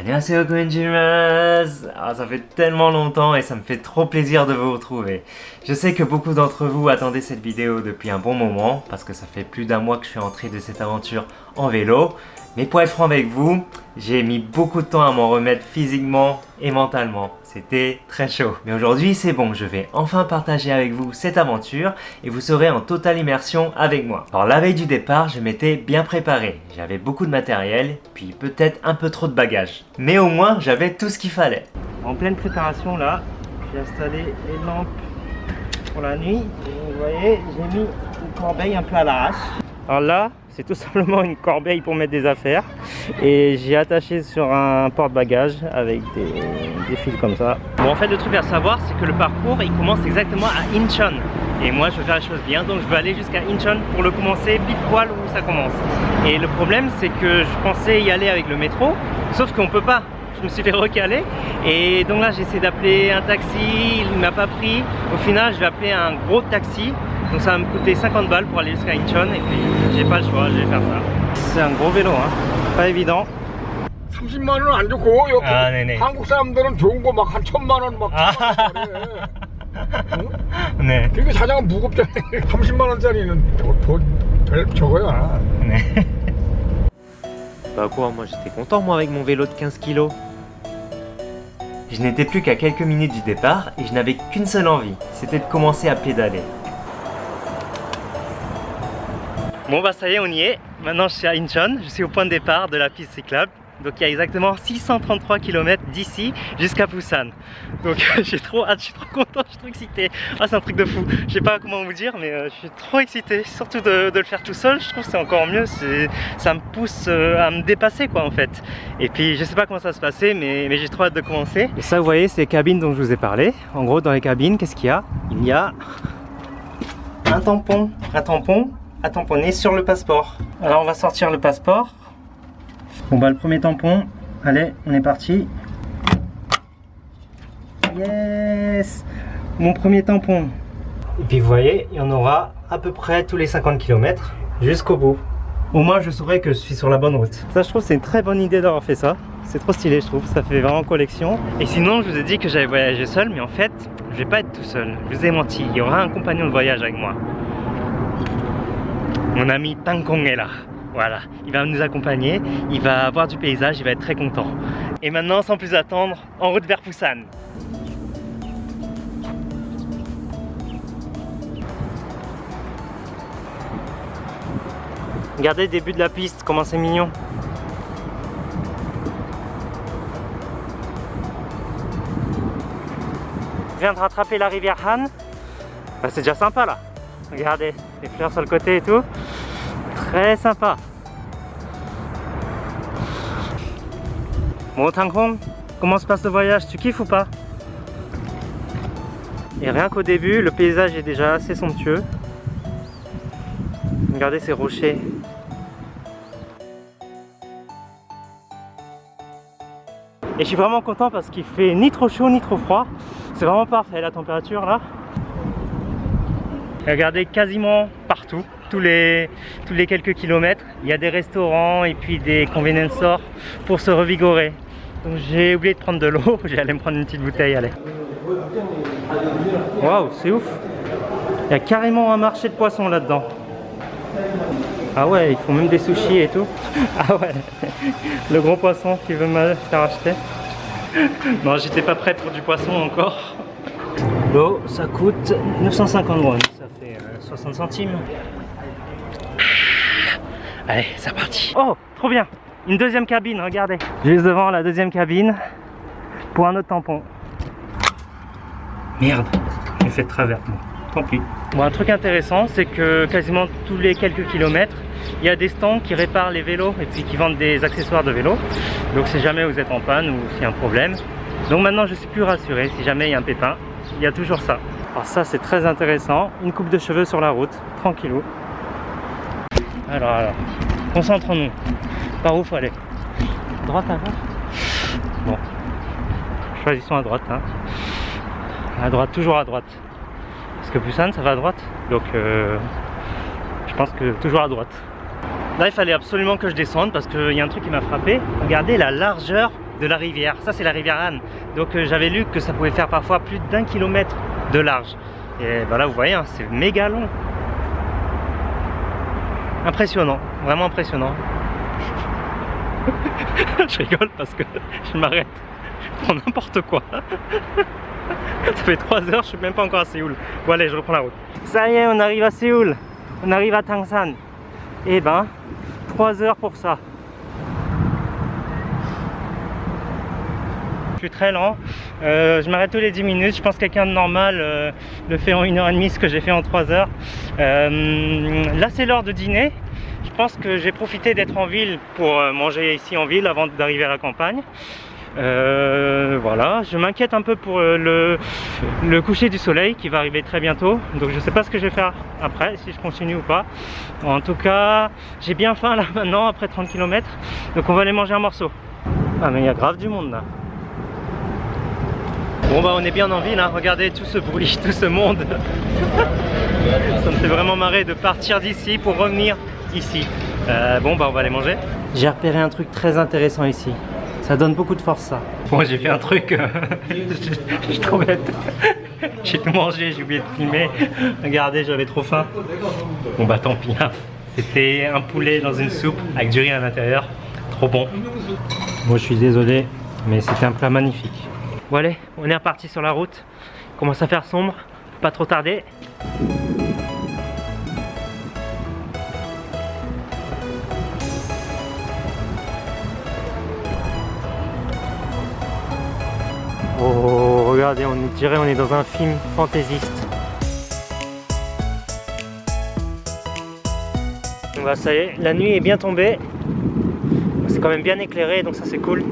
Annyeonghaseyo konnichiwa. Ah, ça fait tellement longtemps et ça me fait trop plaisir de vous retrouver. Je sais que beaucoup d'entre vous attendaient cette vidéo depuis un bon moment parce que ça fait plus d'un mois que je suis entré de cette aventure en vélo. Mais pour être franc avec vous, j'ai mis beaucoup de temps à m'en remettre physiquement et mentalement. C'était très chaud. Mais aujourd'hui c'est bon, je vais enfin partager avec vous cette aventure et vous serez en totale immersion avec moi. Alors la veille du départ, je m'étais bien préparé. J'avais beaucoup de matériel, puis peut-être un peu trop de bagages. Mais au moins j'avais tout ce qu'il fallait. En pleine préparation là, j'ai installé les lampes pour la nuit. Et vous voyez, j'ai mis une corbeille un peu à l'arrache. Alors là, c'est tout simplement une corbeille pour mettre des affaires et j'ai attaché sur un porte-bagages avec des fils comme ça. Bon, en fait le truc à savoir c'est que le parcours il commence exactement à Incheon et moi je veux faire les choses bien, donc je veux aller jusqu'à Incheon pour le commencer pile poil où ça commence. Et le problème c'est que je pensais y aller avec le métro, sauf qu'on peut pas. Je me suis fait recaler et donc là j'ai essayé d'appeler un taxi, il m'a pas pris. Au final je vais appeler un gros taxi, donc ça va me coûter 50 balles pour aller jusqu'à Incheon et puis j'ai pas le choix, je vais faire ça. C'est un gros vélo hein, pas évident. 30만 원 안 좋고 여기 아, 네네. 한국 사람들은 좋은 거 막 한 1000만 원 막 네. 그게 자장은 무겁잖아. 30만 원짜리는 더 저거야. 네. Bah quoi, moi j'étais content moi avec mon vélo de 15 kg. Je n'étais plus qu'à quelques minutes du départ et je n'avais qu'une seule envie, c'était de commencer à pédaler. Bon bah ça y est, on y est. Maintenant je suis à Incheon, je suis au point de départ de la piste cyclable. Donc il y a exactement 633 km d'ici jusqu'à Busan. Donc j'ai trop hâte, je suis trop content, je suis trop excité. Ah c'est un truc de fou, je sais pas comment vous dire mais je suis trop excité. Surtout de le faire tout seul, je trouve que c'est encore mieux. Ça me pousse à me dépasser quoi en fait. Et puis je sais pas comment ça va se passer mais j'ai trop hâte de commencer. Et ça vous voyez c'est les cabines dont je vous ai parlé. En gros dans les cabines qu'est-ce qu'il y a? Il y a un tampon à tamponner sur le passeport. Alors on va sortir le passeport. Bon bah le premier tampon, allez on est parti. Yes, mon premier tampon. Et puis vous voyez, il y en aura à peu près tous les 50 km jusqu'au bout. Au moins je saurai que je suis sur la bonne route. Ça je trouve c'est une très bonne idée d'avoir fait ça. C'est trop stylé je trouve, ça fait vraiment collection. Et sinon je vous ai dit que j'allais voyager seul, mais en fait je vais pas être tout seul. Je vous ai menti, il y aura un compagnon de voyage avec moi. Mon ami Tangkong est là. Voilà, il va nous accompagner, il va voir du paysage, il va être très content. Et maintenant, sans plus attendre, en route vers Busan. Regardez le début de la piste, comment c'est mignon. Je viens de rattraper la rivière Han. Bah, c'est déjà sympa là. Regardez, les fleurs sur le côté et tout. Très sympa. Bon Tangkong, comment se passe le voyage? Tu kiffes ou pas? Et rien qu'au début, le paysage est déjà assez somptueux. Regardez ces rochers. Et je suis vraiment content parce qu'il fait ni trop chaud ni trop froid. C'est vraiment parfait la température là. Et regardez quasiment partout. Tous les quelques kilomètres, il y a des restaurants et puis des convenience stores pour se revigorer. Donc j'ai oublié de prendre de l'eau, j'allais me prendre une petite bouteille, allez. Waouh, c'est ouf. Il y a carrément un marché de poissons là-dedans. Ah ouais, ils font même des sushis et tout. Ah ouais, le gros poisson qui veut me faire acheter. Non, j'étais pas prêt pour du poisson encore. L'eau, ça coûte 950 won, ça fait 60 centimes. Allez, c'est parti. Oh, trop bien. Une deuxième cabine, regardez. Juste devant la deuxième cabine pour un autre tampon. Merde, j'ai fait de travers. Tant pis. Bon, un truc intéressant, c'est que quasiment tous les quelques kilomètres, il y a des stands qui réparent les vélos et puis qui vendent des accessoires de vélo. Donc si jamais vous êtes en panne ou s'il y a un problème. Donc maintenant, je suis plus rassuré. Si jamais il y a un pépin, il y a toujours ça. Alors ça, c'est très intéressant. Une coupe de cheveux sur la route, tranquillou. Alors, concentrons-nous. Par où faut aller? Droite à gauche? Bon, choisissons à droite. Hein. À droite, toujours à droite. Parce que Busan, ça va à droite. Donc, je pense que toujours à droite. Là, il fallait absolument que je descende parce qu'il y a un truc qui m'a frappé. Regardez la largeur de la rivière. Ça c'est la rivière Han. Donc j'avais lu que ça pouvait faire parfois plus d'1 kilomètre de large. Et ben là vous voyez, hein, c'est méga long. Impressionnant, vraiment impressionnant. Je rigole parce que je m'arrête pour n'importe quoi. Ça fait 3 heures, je suis même pas encore à Séoul. Bon allez, je reprends la route. Ça y est, on arrive à Séoul. On arrive à Tangsan. Et ben, 3 heures pour ça. Je suis très lent. Je m'arrête tous les 10 minutes. Je pense que quelqu'un de normal le fait en 1h30, ce que j'ai fait en 3 heures. Là, c'est l'heure de dîner. Je pense que j'ai profité d'être en ville pour manger ici en ville avant d'arriver à la campagne. Voilà, je m'inquiète un peu pour le coucher du soleil qui va arriver très bientôt, donc je sais pas ce que je vais faire après, si je continue ou pas. En tout cas, j'ai bien faim là maintenant après 30 km, donc on va aller manger un morceau. Ah mais il y a grave du monde là. Bon bah on est bien en ville, hein. Regardez tout ce bruit, tout ce monde. Ça me fait vraiment marrer de partir d'ici pour revenir ici. Bon bah on va aller manger. J'ai repéré un truc très intéressant ici. Ça donne beaucoup de force ça. Bon j'ai fait un truc, je suis trop bête. J'ai tout mangé, j'ai oublié de filmer. Regardez, j'avais trop faim. Bon bah tant pis, hein. C'était un poulet dans une soupe avec du riz à l'intérieur. Trop bon. Moi je suis désolé, mais c'était un plat magnifique. Bon allez, on est reparti sur la route. Il commence à faire sombre, faut pas trop tarder. Oh, regardez, on dirait on est dans un film fantaisiste. Bah, ça y est, la nuit est bien tombée. C'est quand même bien éclairé, donc ça c'est cool.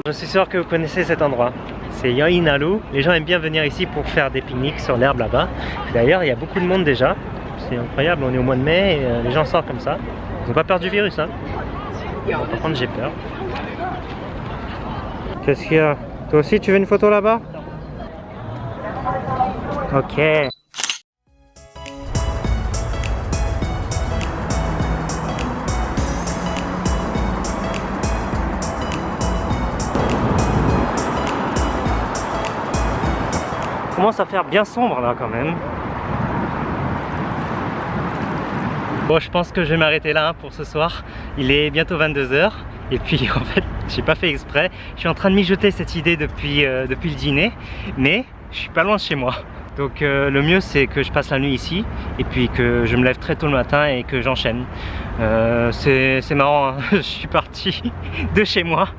Je suis sûr que vous connaissez cet endroit. C'est Yoinalu. Les gens aiment bien venir ici pour faire des pique-niques sur l'herbe là-bas. D'ailleurs, il y a beaucoup de monde déjà. C'est incroyable, on est au mois de mai et les gens sortent comme ça. Ils n'ont pas peur du virus, hein. Par contre, j'ai peur. Qu'est-ce qu'il y a? Toi aussi, tu veux une photo là-bas? Ok. Commence à faire bien sombre là quand même. Bon, je pense que je vais m'arrêter là pour ce soir. Il est bientôt 22 h. Et puis en fait, j'ai pas fait exprès. Je suis en train de mijoter cette idée depuis le dîner. Mais je suis pas loin de chez moi. Donc le mieux c'est que je passe la nuit ici. Et puis que je me lève très tôt le matin et que j'enchaîne. C'est marrant, hein. Je suis parti de chez moi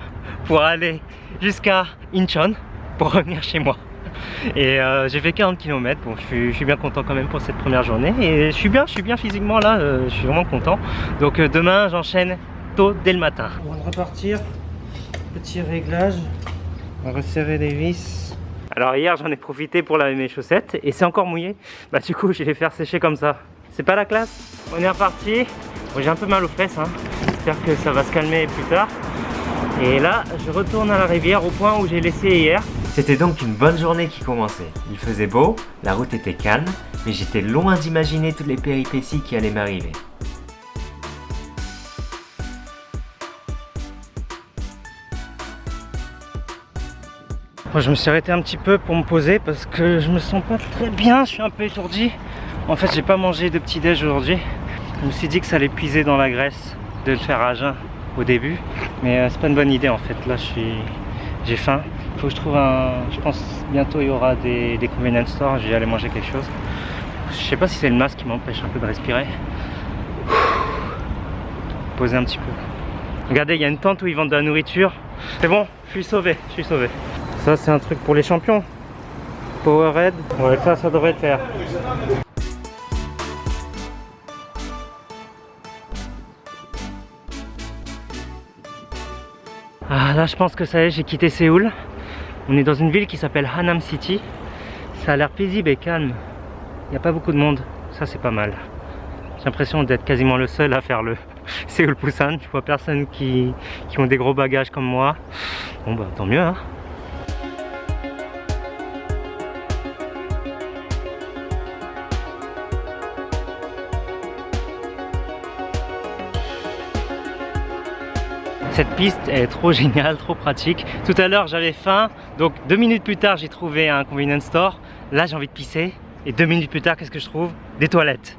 pour aller jusqu'à Incheon pour revenir chez moi. Et j'ai fait 40 km, bon, je suis bien content quand même pour cette première journée. Et je suis bien physiquement là, je suis vraiment content. Donc demain j'enchaîne tôt dès le matin. On va repartir, petit réglage, on va resserrer les vis. Alors hier j'en ai profité pour laver mes chaussettes et c'est encore mouillé. Bah du coup je vais les faire sécher comme ça. C'est pas la classe. On est reparti. Bon, j'ai un peu mal aux fesses, hein. J'espère que ça va se calmer plus tard. Et là je retourne à la rivière au point où j'ai laissé hier. C'était donc une bonne journée qui commençait. Il faisait beau, la route était calme, mais j'étais loin d'imaginer toutes les péripéties qui allaient m'arriver. Moi, je me suis arrêté un petit peu pour me poser parce que je me sens pas très bien, je suis un peu étourdi. En fait, j'ai pas mangé de petit déj aujourd'hui. Je me suis dit que ça allait puiser dans la graisse de le faire à jeun au début, mais c'est pas une bonne idée en fait. Là, j'ai faim. Il faut que je trouve je pense bientôt il y aura des convenience stores, je vais aller manger quelque chose. Je sais pas si c'est le masque qui m'empêche un peu de respirer. Poser un petit peu. Regardez, il y a une tente où ils vendent de la nourriture. C'est bon, je suis sauvé. Ça c'est un truc pour les champions. Powerade. Ouais, ça devrait le faire. Ah là je pense que ça y est, j'ai quitté Séoul. On est dans une ville qui s'appelle Hanam City. Ça a l'air paisible et calme. Il n'y a pas beaucoup de monde. Ça c'est pas mal. J'ai l'impression d'être quasiment le seul à faire le Séoul Busan. Je vois personne qui ont des gros bagages comme moi. Bon bah tant mieux hein. Cette piste elle est trop géniale, trop pratique. Tout à l'heure j'avais faim, donc 2 minutes plus tard j'ai trouvé un convenience store. Là j'ai envie de pisser et 2 minutes plus tard qu'est-ce que je trouve? Des toilettes.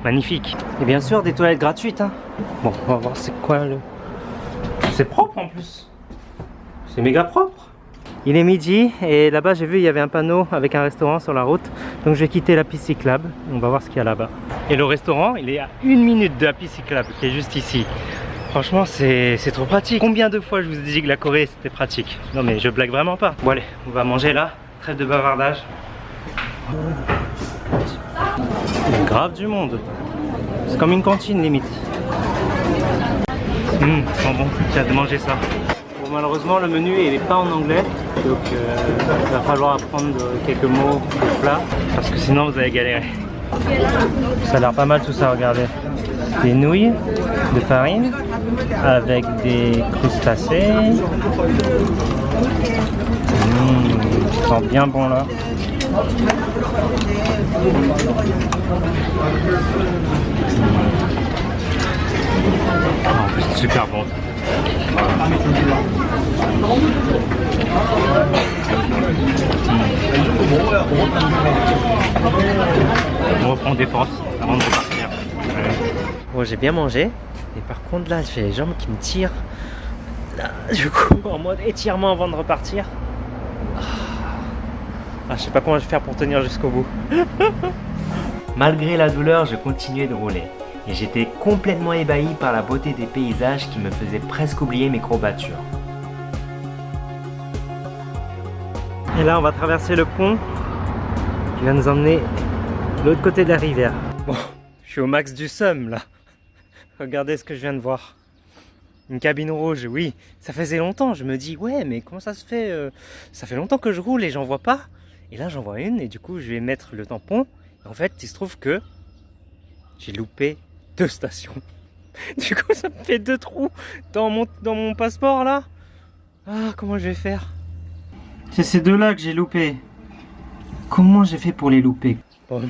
Magnifique. Et bien sûr des toilettes gratuites hein. Bon on va voir c'est quoi le... C'est propre en plus. C'est méga propre. Il est midi et là-bas j'ai vu il y avait un panneau avec un restaurant sur la route. Donc je vais quitter la piste cyclable. On va voir ce qu'il y a là-bas. Et le restaurant il est à 1 minute de la piste cyclable qui est juste ici. Franchement c'est trop pratique. Combien de fois je vous ai dit que la Corée c'était pratique? Non mais je blague vraiment pas. Bon allez, on va manger là. Trêve de bavardage. Il y a grave du monde. C'est comme une cantine limite. Bon, j'ai hâte de manger ça. Bon, malheureusement le menu il n'est pas en anglais. Donc il va falloir apprendre quelques mots pour plat. Parce que sinon vous allez galérer. Ça a l'air pas mal tout ça, regardez. Des nouilles de farine avec des crustacés. Ça sent bien bon là. En plus c'est super bon. On reprend des forces avant de repartir. Bon, j'ai bien mangé. Et par contre là j'ai les jambes qui me tirent. Là, du coup en mode étirement avant de repartir. Je sais pas comment je vais faire pour tenir jusqu'au bout. Malgré la douleur, je continuais de rouler. Et j'étais complètement ébahi par la beauté des paysages qui me faisaient presque oublier mes courbatures. Et là, on va traverser le pont qui va nous emmener de l'autre côté de la rivière. Bon, je suis au max du seum là. Regardez ce que je viens de voir. Une cabine rouge, oui. Ça faisait longtemps. Je me dis, ouais, mais comment ça se fait ça fait longtemps que je roule et j'en vois pas. Et là, j'en vois une et du coup, je vais mettre le tampon. Et en fait, il se trouve que j'ai loupé 2 stations. Du coup, ça me fait 2 trous dans mon passeport là. Ah, comment je vais faire? C'est ces 2 là que j'ai loupé. Comment j'ai fait pour les louper? Bon,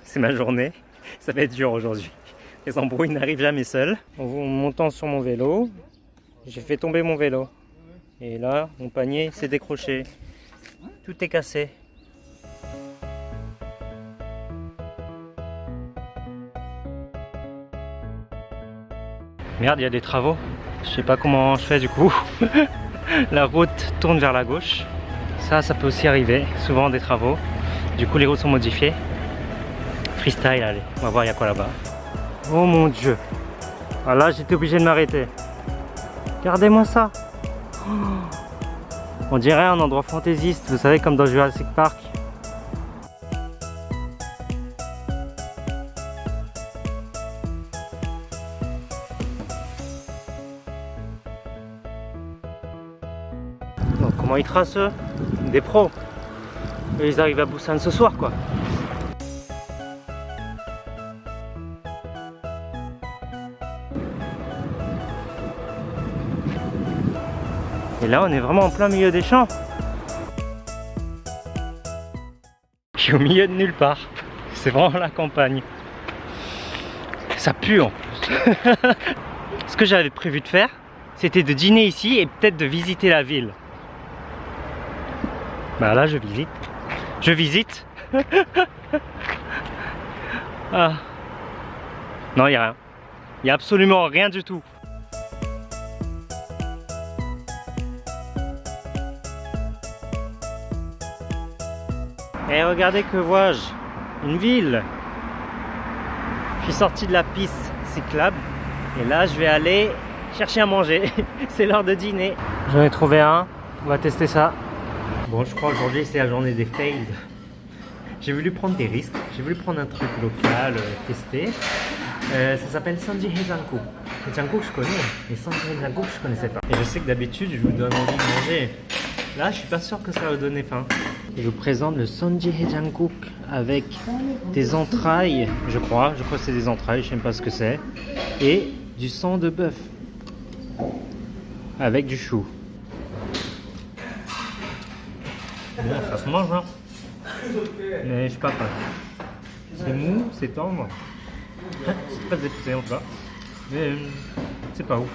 c'est ma journée. Ça va être dur aujourd'hui. Les embrouilles n'arrivent jamais seuls. En montant sur mon vélo, j'ai fait tomber mon vélo. Et là, mon panier s'est décroché. Tout est cassé. Merde, il y a des travaux. Je sais pas comment je fais du coup. La route tourne vers la gauche. Ça peut aussi arriver. Souvent des travaux. Du coup, les routes sont modifiées. Freestyle, allez. On va voir il y a quoi là-bas. Oh mon dieu. Ah là, j'étais obligé de m'arrêter. Regardez-moi ça. On dirait un endroit fantaisiste, vous savez, comme dans Jurassic Park. Donc comment ils tracent eux? Des pros. Et ils arrivent à Busan ce soir quoi. Et là on est vraiment en plein milieu des champs. Je suis au milieu de nulle part. C'est vraiment la campagne. Ça pue en plus. Ce que j'avais prévu de faire, c'était de dîner ici et peut-être de visiter la ville. Bah là je visite. Je visite. Ah. Non, il n'y a rien. Il n'y a absolument rien du tout. Et regardez que vois-je, une ville. Je suis sorti de la piste cyclable et là je vais aller chercher à manger. C'est l'heure de dîner. J'en ai trouvé un, on va tester ça. Bon, je crois aujourd'hui c'est la journée des fails. J'ai voulu prendre des risques, j'ai voulu prendre un truc local, tester. Ça s'appelle Sonji Haejanguk. Haejanguk je connais, mais Sonji Haejanguk je connaissais pas. Et je sais que d'habitude je vous donne envie de manger. Là je suis pas sûr que ça va vous donner faim. Je vous présente le Sonji Haejanguk avec des entrailles, je crois que c'est des entrailles, je sais même pas ce que c'est. Et du sang de bœuf. Avec du chou. Bon, ça se mange hein. Mais je sais pas quoi. C'est mou, c'est tendre. C'est très épicé en tout cas. Mais c'est pas ouf.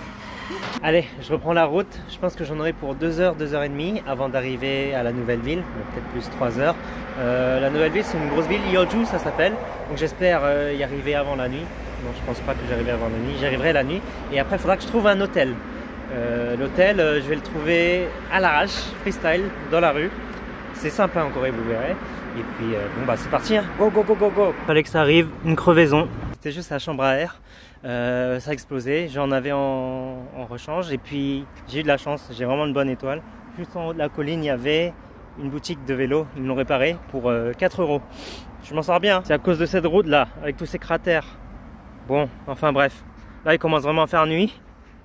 Allez, je reprends la route. Je pense que j'en aurai pour 2 heures, 2 heures et demie avant d'arriver à la nouvelle ville, peut-être plus 3 heures. La nouvelle ville, c'est une grosse ville, Yeoju ça s'appelle. Donc j'espère y arriver avant la nuit. Non, je pense pas que j'arriverai avant la nuit. J'y arriverai la nuit. Et après, il faudra que je trouve un hôtel. L'hôtel, je vais le trouver à l'arrache, freestyle, dans la rue. C'est sympa en Corée, vous verrez. Et puis, bon bah c'est parti, hein. Go, go, go, go, go. Fallait que ça arrive, une crevaison. C'était juste la chambre à air. Ça a explosé. J'en avais en rechange. Et puis, j'ai eu de la chance. J'ai vraiment une bonne étoile. Juste en haut de la colline, il y avait une boutique de vélo. Ils me l'ont réparé pour 4 €. Je m'en sors bien. C'est à cause de cette route là, avec tous ces cratères. Bon, enfin bref. Là, il commence vraiment à faire nuit.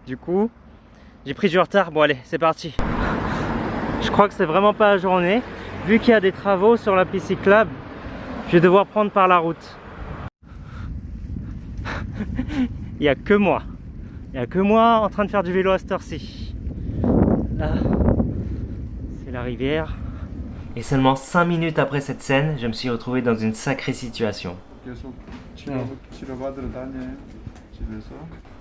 Du coup, j'ai pris du retard. Bon, allez, c'est parti. Je crois que c'est vraiment pas la journée. Vu qu'il y a des travaux sur la piste cyclable, je vais devoir prendre par la route. Il n'y a que moi. Il n'y a que moi en train de faire du vélo à cette heure-ci. Là, c'est la rivière. Et seulement 5 minutes après cette scène, je me suis retrouvé dans une sacrée situation.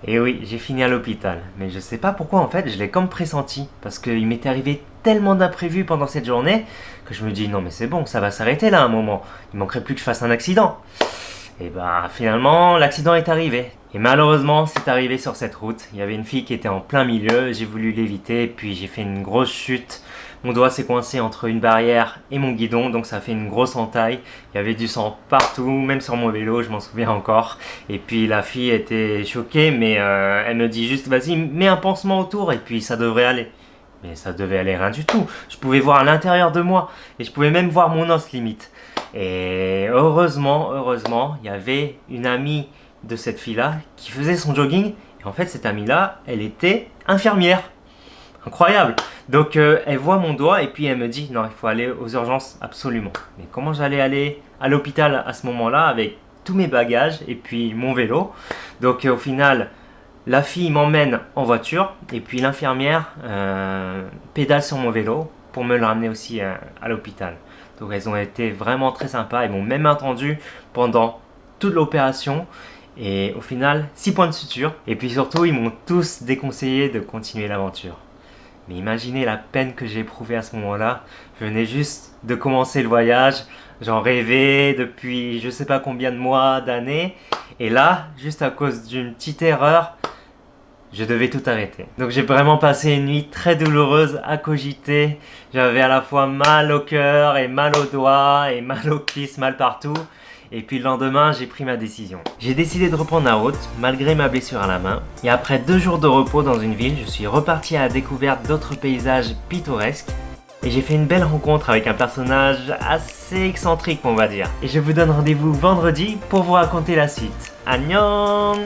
Et oui, j'ai fini à l'hôpital. Mais je sais pas pourquoi en fait, je l'ai comme pressenti. Parce qu'il m'était arrivé tellement d'imprévus pendant cette journée que je me dis non mais c'est bon, ça va s'arrêter là un moment. Il manquerait plus que je fasse un accident. Et bah finalement, l'accident est arrivé. Et malheureusement, c'est arrivé sur cette route. Il y avait une fille qui était en plein milieu, j'ai voulu l'éviter, puis j'ai fait une grosse chute. Mon doigt s'est coincé entre une barrière et mon guidon, donc ça a fait une grosse entaille. Il y avait du sang partout, même sur mon vélo, je m'en souviens encore. Et puis la fille était choquée, mais elle me dit juste vas-y, mets un pansement autour et puis ça devrait aller. Mais ça devait aller rien du tout. Je pouvais voir à l'intérieur de moi et je pouvais même voir mon os limite. Et heureusement, il y avait une amie de cette fille-là qui faisait son jogging. Et en fait, cette amie-là, elle était infirmière. Incroyable. Donc, elle voit mon doigt et puis elle me dit non, il faut aller aux urgences absolument. Mais comment j'allais aller à l'hôpital à ce moment-là avec tous mes bagages et puis mon vélo? Donc, au final, la fille m'emmène en voiture et puis l'infirmière pédale sur mon vélo pour me le ramener aussi à l'hôpital. Donc elles ont été vraiment très sympas, elles m'ont même attendu pendant toute l'opération et au final 6 points de suture. Et puis surtout ils m'ont tous déconseillé de continuer l'aventure. Mais imaginez la peine que j'ai éprouvée à ce moment-là. Je venais juste de commencer le voyage, j'en rêvais depuis je sais pas combien de mois, d'années. Et là, juste à cause d'une petite erreur, je devais tout arrêter. Donc j'ai vraiment passé une nuit très douloureuse à cogiter. J'avais à la fois mal au cœur et mal aux doigts et mal aux cuisses, mal partout. Et puis le lendemain, j'ai pris ma décision. J'ai décidé de reprendre la route, malgré ma blessure à la main. Et après 2 jours de repos dans une ville, je suis reparti à la découverte d'autres paysages pittoresques. Et j'ai fait une belle rencontre avec un personnage assez excentrique, on va dire. Et je vous donne rendez-vous vendredi pour vous raconter la suite. Annyeong!